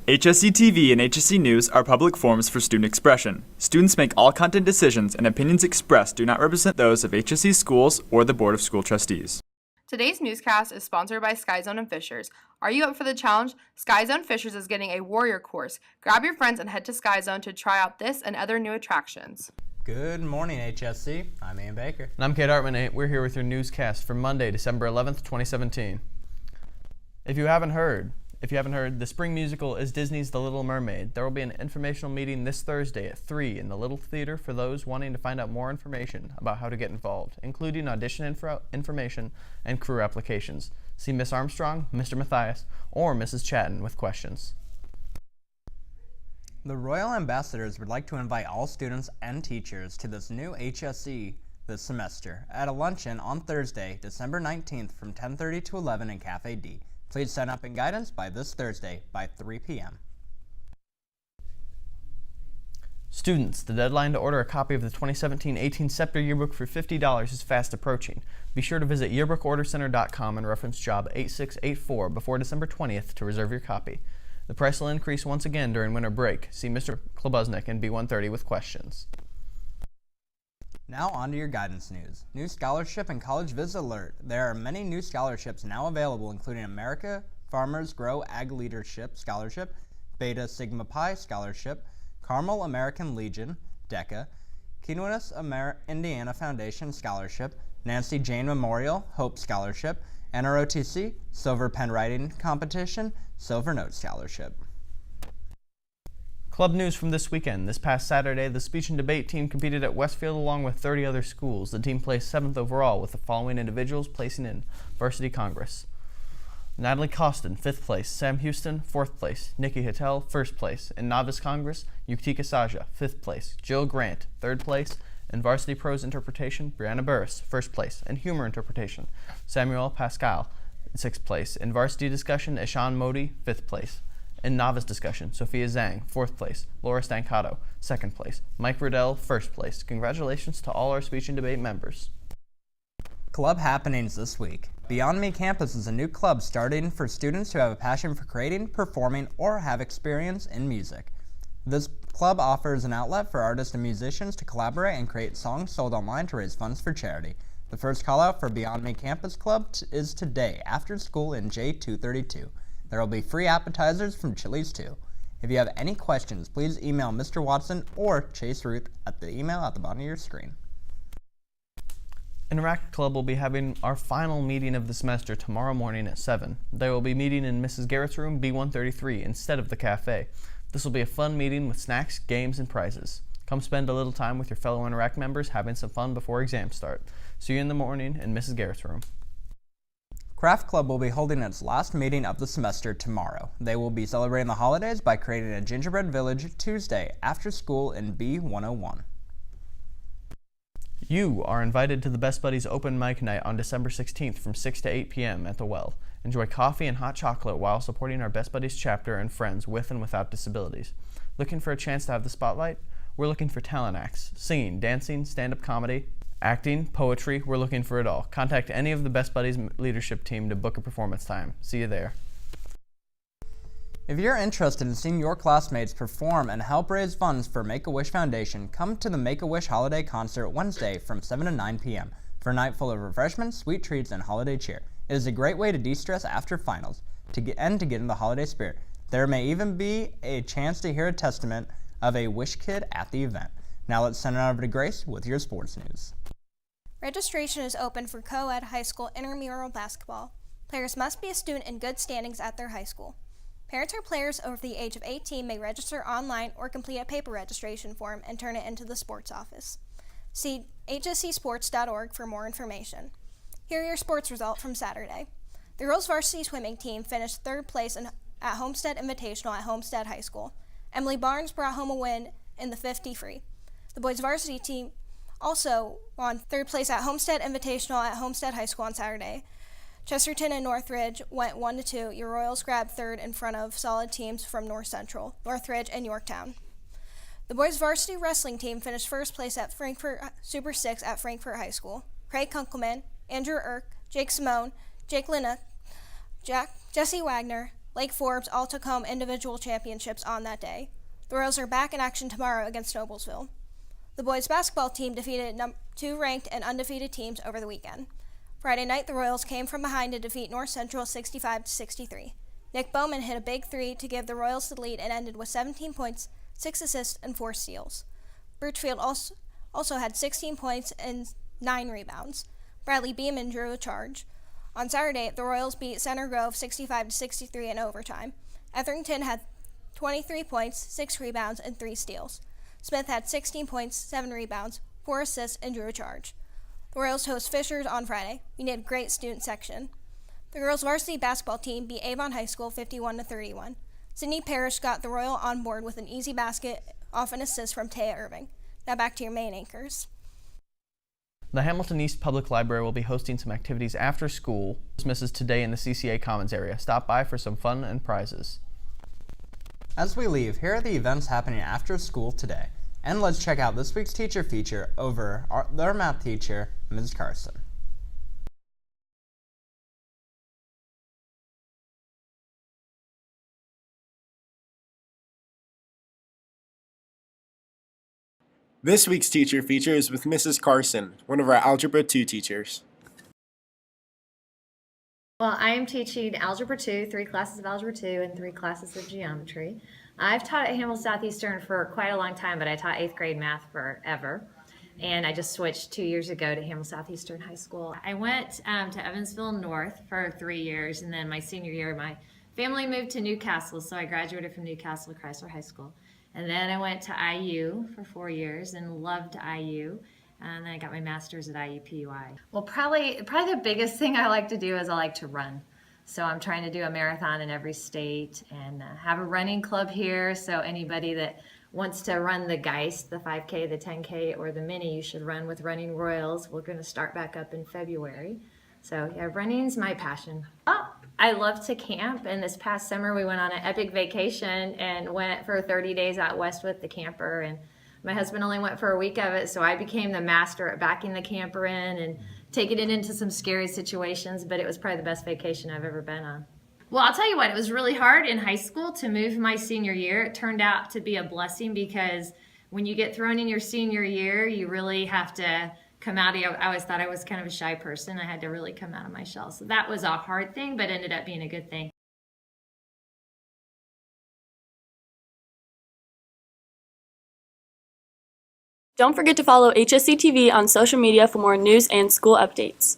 HSETV and HSE News are public forums for student expression. Students make all content decisions, and opinions expressed do not represent those of HSE schools or the Board of School Trustees. Today's newscast is sponsored by SkyZone and Fishers. Are you up for the challenge? SkyZone Fishers is getting a warrior course. Grab your friends and head to SkyZone to try out this and other new attractions. Good morning, HSC. I'm Ian Baker. And I'm Kate Artman. We're here with your newscast for Monday, December 11th, 2017. If you haven't heard, the spring musical is Disney's The Little Mermaid. There will be an informational meeting this Thursday at 3 in the Little Theater for those wanting to find out more information about how to get involved, including audition information and crew applications. See Miss Armstrong, Mr. Matthias, or Mrs. Chatton with questions. The Royal Ambassadors would like to invite all students and teachers to this new HSE this semester at a luncheon on Thursday, December 19th from 10:30 to 11 in Cafe D. Please sign up in guidance by this Thursday by 3 p.m. Students, the deadline to order a copy of the 2017-18 Scepter Yearbook for $50 is fast approaching. Be sure to visit yearbookordercenter.com and reference job 8684 before December 20th to reserve your copy. The price will increase once again during winter break. See Mr. Klobuznik in B130 with questions. Now on to your guidance news. New scholarship and college visit alert. There are many new scholarships now available, including America Farmers Grow Ag Leadership Scholarship, Beta Sigma Pi Scholarship, Carmel American Legion, DECA, Quinones Indiana Foundation Scholarship, Nancy Jane Memorial Hope Scholarship, NROTC Silver Pen Writing Competition, Silver Note Scholarship. Club news from this weekend. This past Saturday, the speech and debate team competed at Westfield along with 30 other schools. The team placed 7th overall, with the following individuals placing in Varsity Congress: Natalie Costin, 5th place; Sam Houston, 4th place; Nikki Hittel, 1st place; in Novice Congress, Yuktika Saja, 5th place; Jill Grant, 3rd place; in Varsity Prose Interpretation, Brianna Burris, 1st place; in Humor Interpretation, Samuel Pascal, 6th place; in Varsity Discussion, Ishan Modi, 5th place; in Novice Discussion, Sophia Zhang, 4th place; Laura Stancato, 2nd place; Mike Riddell, 1st place. Congratulations to all our speech and debate members. Club happenings this week. Beyond Me Campus is a new club starting for students who have a passion for creating, performing, or have experience in music. This club offers an outlet for artists and musicians to collaborate and create songs sold online to raise funds for charity. The first call out for Beyond Me Campus Club is today after school in J232. There will be free appetizers from Chili's too. If you have any questions, please email Mr. Watson or Chase Ruth at the email at the bottom of your screen. Interact Club will be having our final meeting of the semester tomorrow morning at 7. They will be meeting in Mrs. Garrett's room B133 instead of the cafe. This will be a fun meeting with snacks, games, and prizes. Come spend a little time with your fellow Interact members having some fun before exams start. See you in the morning in Mrs. Garrett's room. Craft Club will be holding its last meeting of the semester tomorrow. They will be celebrating the holidays by creating a gingerbread village Tuesday after school in B101. You are invited to the Best Buddies Open Mic Night on December 16th from 6 to 8 p.m. at the Well. Enjoy coffee and hot chocolate while supporting our Best Buddies chapter and friends with and without disabilities. Looking for a chance to have the spotlight? We're looking for talent acts, singing, dancing, stand-up comedy, acting, poetry. We're looking for it all. Contact any of the Best Buddies leadership team to book a performance time. See you there. If you're interested in seeing your classmates perform and help raise funds for Make-A-Wish Foundation, come to the Make-A-Wish Holiday Concert Wednesday from 7 to 9 p.m. for a night full of refreshments, sweet treats, and holiday cheer. It is a great way to de-stress after finals to get in the holiday spirit. There may even be a chance to hear a testament of a Wish Kid at the event. Now let's send it over to Grace with your sports news. Registration is open for co-ed high school intramural basketball. Players must be a student in good standings at their high school. Parents or players over the age of 18 may register online or complete a paper registration form and turn it into the sports office. See hscsports.org for more information. Here are your sports results from Saturday. The girls varsity swimming team finished 3rd place at Homestead Invitational at Homestead High School. Emily Barnes brought home a win in the 50 free. The boys varsity team also won 3rd place at Homestead Invitational at Homestead High School on Saturday. Chesterton and Northridge went 1-2. Your Royals grabbed 3rd in front of solid teams from North Central, Northridge, and Yorktown. The boys varsity wrestling team finished 1st place at Frankfort Super 6 at Frankfort High School. Craig Kunkelman, Andrew Irk, Jake Simone, Jake Linna, Jesse Wagner, Lake Forbes all took home individual championships on that day. The Royals are back in action tomorrow against Noblesville. The boys basketball team defeated two ranked and undefeated teams over the weekend. Friday night, the Royals came from behind to defeat North Central 65-63. Nick Bowman hit a big three to give the Royals the lead and ended with 17 points, 6 assists, and 4 steals. Birchfield also had 16 points and 9 rebounds. Bradley Beeman drew a charge. On Saturday, the Royals beat Center Grove 65-63 in overtime. Etherington had 23 points, 6 rebounds, and 3 steals. Smith had 16 points, 7 rebounds, 4 assists, and drew a charge. The Royals host Fishers on Friday. We need a great student section. The girls' varsity basketball team beat Avon High School 51-31. Sydney Parrish got the Royal on board with an easy basket off an assist from Taya Irving. Now back to your main anchors. The Hamilton East Public Library will be hosting some activities after school. Dismisses today in the CCA Commons area. Stop by for some fun and prizes. As we leave, here are the events happening after school today. And let's check out this week's teacher feature over their math teacher, Ms. Carson. This week's teacher feature is with Mrs. Carson, one of our Algebra 2 teachers. Well, I am teaching Algebra 2, 3 classes of Algebra 2, and 3 classes of Geometry. I've taught at Hamilton Southeastern for quite a long time, but I taught 8th grade math forever. And I just switched 2 years ago to Hamilton Southeastern High School. I went to Evansville North for 3 years, and then my senior year, my family moved to Newcastle, so I graduated from Newcastle Chrysler High School. And then I went to IU for 4 years and loved IU. And then I got my master's at IUPUI. Well, probably the biggest thing I like to do is I like to run. So I'm trying to do a marathon in every state and have a running club here. So anybody that wants to run the Geist, the 5K, the 10K, or the Mini, you should run with Running Royals. We're going to start back up in February. So yeah, running's my passion. Oh, I love to camp, and this past summer we went on an epic vacation and went for 30 days out west with the camper, and my husband only went for a week of it, so I became the master at backing the camper in and taking it into some scary situations, but it was probably the best vacation I've ever been on. Well, I'll tell you what, it was really hard in high school to move my senior year. It turned out to be a blessing because when you get thrown in your senior year, you really have to come out. I always thought I was kind of a shy person. I had to really come out of my shell. So that was a hard thing, but ended up being a good thing. Don't forget to follow HSETV on social media for more news and school updates.